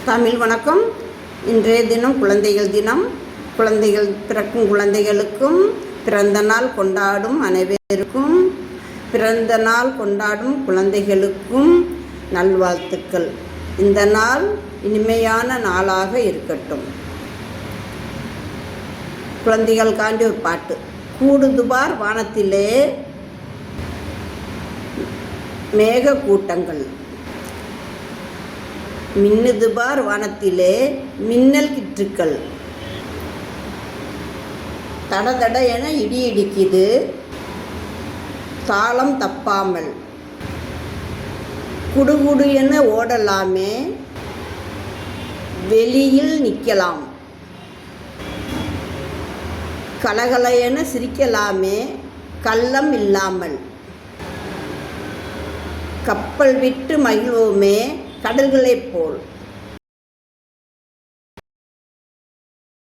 தமிழ் வணக்கம். இன்றைய தினம் குழந்தைகள் தினம். குழந்தைகள் பிறக்கும் குழந்தைகளுக்கும் பிறந்த நாள் கொண்டாடும் அனைவருக்கும் பிறந்த நாள் கொண்டாடும் குழந்தைகளுக்கும் நல்வாழ்த்துக்கள். இந்த நாள் இனிமையான நாளாக இருக்கட்டும். குழந்தைகளுக்காண்டி ஒரு பாட்டு. கூடுதுபார் வானத்திலே மேக கூட்டங்கள், மின்னுதுபார் வானத்திலே மின்னல் கிற்றுக்கள், தடதட என இடி இடிக்குது தாளம் தப்பாமல், குடுகுடு என ஓடலாமே வெளியில் நிற்கலாம், கலகல என சிரிக்கலாமே கள்ளம் இல்லாமல், கப்பல் விட்டு மகிழ்வோமே கடல்களைப் போல்,